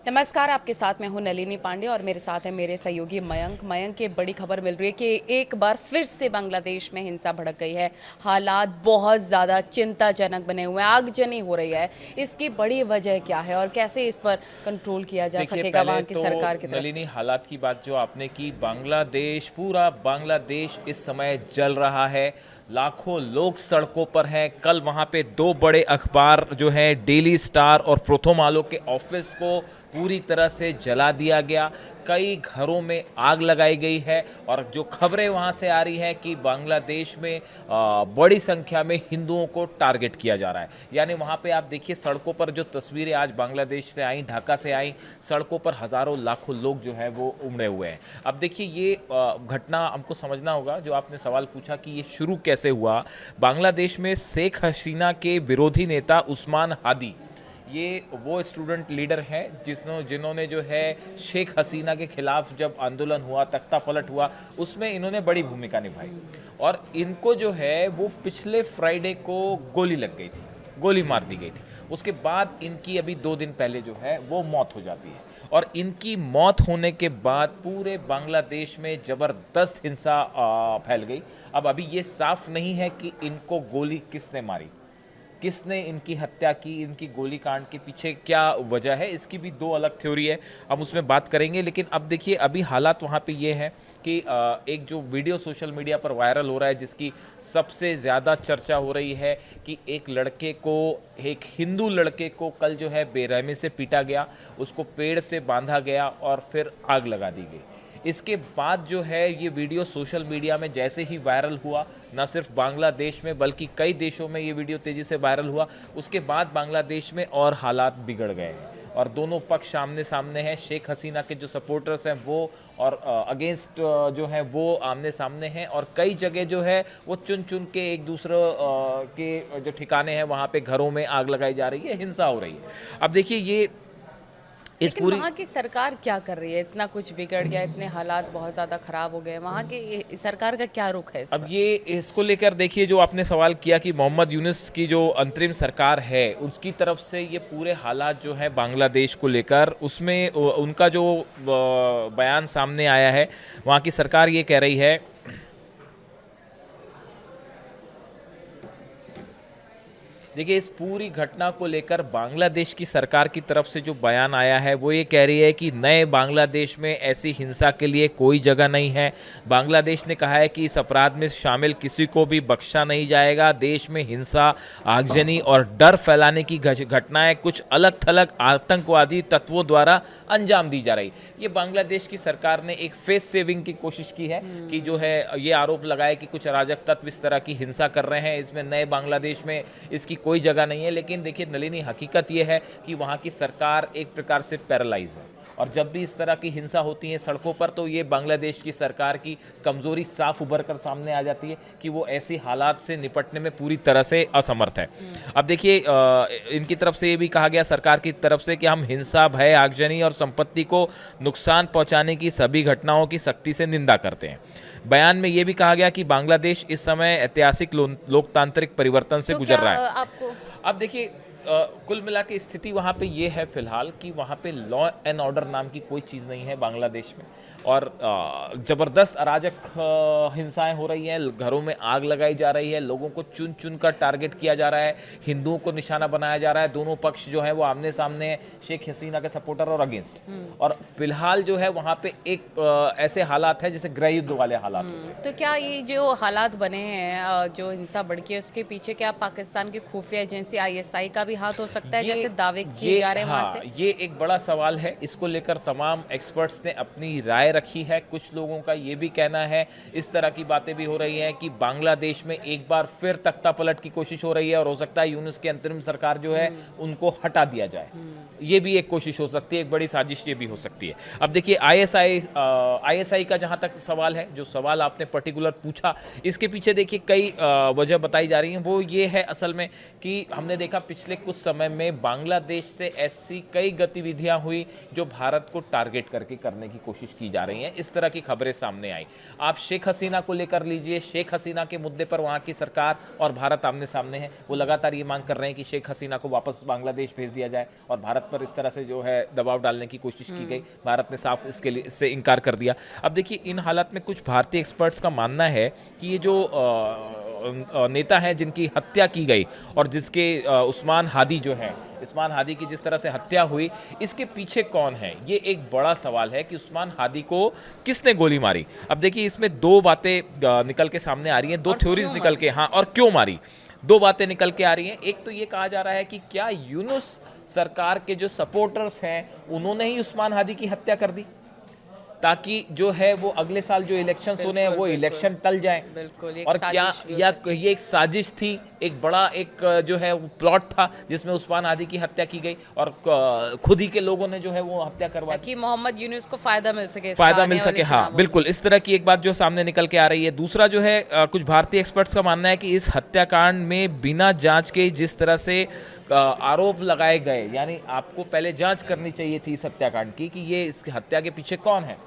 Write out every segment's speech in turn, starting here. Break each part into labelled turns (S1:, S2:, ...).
S1: नमस्कार, आपके साथ मैं हूं नलिनी पांडे और मेरे साथ है मेरे सहयोगी मयंक। मयंक, की बड़ी खबर मिल रही है कि एक बार फिर से बांग्लादेश में हिंसा भड़क गई है। हालात बहुत ज़्यादा चिंताजनक बने हुए हैं, आगजनी हो रही है। इसकी बड़ी वजह क्या है और कैसे इस पर कंट्रोल किया जा
S2: देखिए,
S1: सकेगा
S2: पहले
S1: वहाँ की
S2: तो
S1: सरकार की तरफ
S2: नलिनी
S1: से?
S2: हालात की बात जो आपने की, बांग्लादेश, पूरा बांग्लादेश इस समय जल रहा है। लाखों लोग सड़कों पर हैं। कल वहाँ पे दो बड़े अखबार जो है डेली स्टार और प्रथम आलो के ऑफिस को पूरी तरह से जला दिया गया। कई घरों में आग लगाई गई है और जो खबरें वहाँ से आ रही हैं कि बांग्लादेश में बड़ी संख्या में हिंदुओं को टारगेट किया जा रहा है। यानी वहाँ पे आप देखिए, सड़कों पर जो तस्वीरें आज बांग्लादेश से आई, ढाका से आई, सड़कों पर हज़ारों लाखों लोग जो है वो उमड़े हुए हैं। अब देखिए, ये घटना हमको समझना होगा। जो आपने सवाल पूछा कि ये शुरू कैसे हुआ, बांग्लादेश में शेख हसीना के विरोधी नेता उस्मान हादी, ये वो स्टूडेंट लीडर हैं जिन्होंने जो है शेख हसीना के खिलाफ जब आंदोलन हुआ, तख्ता पलट हुआ, उसमें इन्होंने बड़ी भूमिका निभाई। और इनको जो है वो पिछले फ्राइडे को गोली लग गई थी, गोली मार दी गई थी। उसके बाद इनकी अभी 2 दिन पहले जो है वो मौत हो जाती है। और इनकी मौत होने के बाद पूरे बांग्लादेश में ज़बरदस्त हिंसा फैल गई। अब अभी ये साफ नहीं है कि इनको गोली किसने मारी, किसने इनकी हत्या की, इनकी गोली कांड के पीछे क्या वजह है, इसकी भी दो अलग थ्योरी है, हम उसमें बात करेंगे। लेकिन अब देखिए, अभी हालात वहाँ पे ये है कि एक जो वीडियो सोशल मीडिया पर वायरल हो रहा है, जिसकी सबसे ज़्यादा चर्चा हो रही है कि एक हिंदू लड़के को कल जो है बेरहमी से पीटा गया, उसको पेड़ से बांधा गया और फिर आग लगा दी गई। इसके बाद जो है ये वीडियो सोशल मीडिया में जैसे ही वायरल हुआ, न सिर्फ बांग्लादेश में बल्कि कई देशों में ये वीडियो तेज़ी से वायरल हुआ। उसके बाद बांग्लादेश में और हालात बिगड़ गए हैं और दोनों पक्ष आमने सामने हैं। शेख हसीना के जो सपोर्टर्स हैं वो और अगेंस्ट जो है वो आमने सामने हैं। और कई जगह जो है वो चुन चुन के एक दूसरे के जो ठिकाने हैं वहाँ पे घरों में आग लगाई जा रही है, हिंसा हो रही है। अब देखिए, ये इस
S1: लेकिन
S2: पूरी
S1: वहाँ की सरकार क्या कर रही है? इतना कुछ बिगड़ गया, इतने हालात बहुत ज़्यादा खराब हो गए, वहाँ की सरकार का क्या रुख है इस
S2: अब
S1: पर?
S2: ये इसको लेकर देखिए, जो आपने सवाल किया कि मोहम्मद यूनुस की जो अंतरिम सरकार है उसकी तरफ से ये पूरे हालात जो है बांग्लादेश को लेकर, उसमें उनका जो बयान सामने आया है, वहाँ की सरकार ये कह रही है। देखिए, इस पूरी घटना को लेकर बांग्लादेश की सरकार की तरफ से जो बयान आया है वो ये कह रही है कि नए बांग्लादेश में ऐसी हिंसा के लिए कोई जगह नहीं है। बांग्लादेश ने कहा है कि इस अपराध में शामिल किसी को भी बख्शा नहीं जाएगा। देश में हिंसा, आगजनी और डर फैलाने की घटनाएं कुछ अलग थलग आतंकवादी तत्वों द्वारा अंजाम दी जा रही। ये बांग्लादेश की सरकार ने एक फेस सेविंग की कोशिश की है कि जो है ये आरोप लगाए कि कुछ अराजक तत्व इस तरह की हिंसा कर रहे हैं, इसमें नए बांग्लादेश में इसकी कोई जगह नहीं है। लेकिन देखिए नलिनी, हकीकत यह है कि वहाँ की सरकार एक प्रकार से पैरालाइज है और जब भी इस तरह की हिंसा होती है सड़कों पर, तो ये बांग्लादेश की सरकार की कमजोरी साफ उभर कर सामने आ जाती है कि वो ऐसी हालात से निपटने में पूरी तरह से असमर्थ है। अब देखिए, इनकी तरफ से ये भी कहा गया, सरकार की तरफ से, कि हम हिंसा, भय, आगजनी और संपत्ति को नुकसान पहुंचाने की सभी घटनाओं की सख्ती से निंदा करते हैं। बयान में ये भी कहा गया कि बांग्लादेश इस समय ऐतिहासिक लोकतांत्रिक परिवर्तन से
S1: तो
S2: गुजर
S1: क्या
S2: रहा है।
S1: आपको
S2: अब देखिए, कुल मिला के स्थिति वहाँ पे ये है फिलहाल कि वहाँ पे लॉ एंड ऑर्डर नाम की कोई चीज़ नहीं है बांग्लादेश में। और ज़बरदस्त अराजक हिंसाएं हो रही हैं, घरों में आग लगाई जा रही है, लोगों को चुन चुन कर टारगेट किया जा रहा है, हिंदुओं को निशाना बनाया जा रहा है। दोनों पक्ष जो है वो आमने सामने हैं, शेख हसीना के सपोर्टर और अगेंस्ट। और फिलहाल जो है वहाँ पे एक ऐसे हालात हैं जैसे गृह युद्ध वाले हालात होते हैं।
S1: तो क्या ये जो हालात बने हैं, जो हिंसा बढ़ है, उसके पीछे क्या पाकिस्तान की खुफिया एजेंसी आईएसआई का भी हाथ हो सकता है, जैसे दावे किए जा रहे हैं वहाँ से?
S2: ये एक बड़ा सवाल है। इसको लेकर तमाम एक्सपर्ट्स ने अपनी राय रखी है। कुछ लोगों का ये भी कहना है, इस तरह की बातें भी हो रही हैं कि बांग्लादेश में एक बार फिर तख्ता पलट की कोशिश हो रही है और हो सकता है यूनुस की अंतरिम सरकार जो है उनको हटा दिया जाए। ये भी एक कोशिश हो सकती है, एक बड़ी साजिश ये भी हो सकती है। अब देखिए, आईएसआई का जहाँ तक सवाल है, जो सवाल आपने पर्टिकुलर पूछा, इसके पीछे देखिए कई वजह बताई जा रही हैं। वो ये है असल में कि हमने देखा पिछले कुछ समय में बांग्लादेश से ऐसी कई गतिविधियां हुई जो भारत को टारगेट करके करने की कोशिश की जा रही हैं। इस तरह की खबरें सामने आई। आप शेख हसीना को लेकर लीजिए, शेख हसीना के मुद्दे पर वहां की सरकार और भारत आमने सामने है। वो लगातार ये मांग कर रहे हैं कि शेख हसीना को वापस बांग्लादेश भेज दिया जाए और भारत पर इस तरह से जो है दबाव डालने की कोशिश की गई। भारत ने साफ इससे इनकार कर दिया। अब देखिए, इन हालात में कुछ भारतीय एक्सपर्ट्स का मानना है कि ये जो नेता हैं जिनकी हत्या की गई और जिसके उस्मान हादी जो है, उस्मान हादी की जिस तरह से हत्या हुई, इसके पीछे कौन है, ये एक बड़ा सवाल है कि उस्मान हादी को किसने गोली मारी। अब देखिए, इसमें दो बातें निकल के सामने आ रही हैं, दो थ्योरीज निकल के, हाँ, और क्यों मारी, दो बातें निकल के आ रही हैं। एक तो ये कहा जा रहा है कि क्या यूनुस सरकार के जो सपोर्टर्स हैं उन्होंने ही उस्मान हादी की हत्या कर दी ताकि जो है वो अगले साल जो इलेक्शंस होने हैं वो इलेक्शन टल जाए।
S1: बिल्कुल,
S2: और क्या या ये एक साजिश थी, एक बड़ा एक जो है वो प्लॉट था जिसमें उस्मान हादी की हत्या की गई और खुद ही के लोगों ने जो है वो हत्या करवा दी
S1: कि मोहम्मद यूनुस को फायदा मिल सके,
S2: हाँ बिल्कुल, इस तरह की एक बात जो सामने निकल के आ रही है। दूसरा जो है, कुछ भारतीय एक्सपर्ट्स का मानना है कि इस हत्याकांड में बिना जांच के जिस तरह से आरोप लगाए गए, यानी आपको पहले जांच करनी चाहिए थी इस हत्याकांड की कि ये इस हत्या के पीछे कौन है।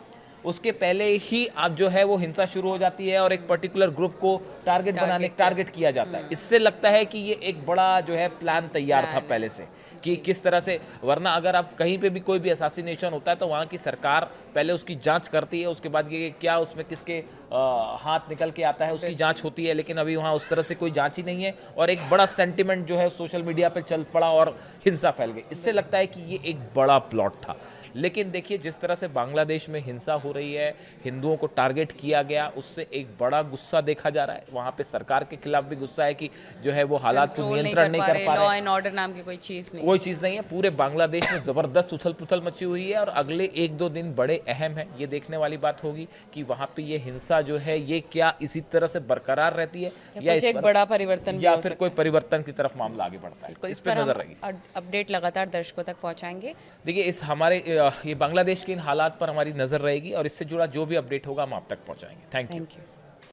S2: उसके पहले ही आप जो है वो हिंसा शुरू हो जाती है और एक पर्टिकुलर ग्रुप को टारगेट किया जाता है। इससे लगता है कि ये एक बड़ा जो है प्लान तैयार था पहले से कि किस तरह से, वरना अगर आप कहीं पे भी कोई भी असैसिनेशन होता है तो वहाँ की सरकार पहले उसकी जांच करती है, उसके बाद ये क्या उसमें किसके हाथ निकल के आता है उसकी जांच होती है। लेकिन अभी वहाँ उस तरह से कोई जांच ही नहीं है और एक बड़ा सेंटिमेंट जो है सोशल मीडिया पे चल पड़ा और हिंसा फैल गई। इससे लगता है कि ये एक बड़ा प्लॉट था। लेकिन देखिए, जिस तरह से बांग्लादेश में हिंसा हो रही है, हिंदुओं को टारगेट किया गया, उससे एक बड़ा गुस्सा देखा जा रहा है। वहाँ पे सरकार के खिलाफ भी गुस्सा है कि जो है वो हालात को नियंत्रण नहीं कर पा रहे।
S1: लॉ एंड ऑर्डर नाम की कोई चीज़ नहीं
S2: है। पूरे बांग्लादेश में ज़बरदस्त उथल पुथल मची हुई है और अगले एक दो दिन बड़े अहम हैं। ये देखने वाली बात होगी कि वहाँ पे ये हिंसा जो है ये क्या इसी तरह से बरकरार रहती है या
S1: एक बड़ा परिवर्तन
S2: या फिर कोई परिवर्तन की तरफ मामला आगे बढ़ता है।
S1: इस पर नजर रहेगी। अपडेट लगातार दर्शकों तक पहुँचाएंगे।
S2: देखिए, इस हमारे ये बांग्लादेश के इन हालात पर हमारी नजर रहेगी और इससे जुड़ा जो भी अपडेट होगा हम आप तक पहुंचाएंगे। Thank you.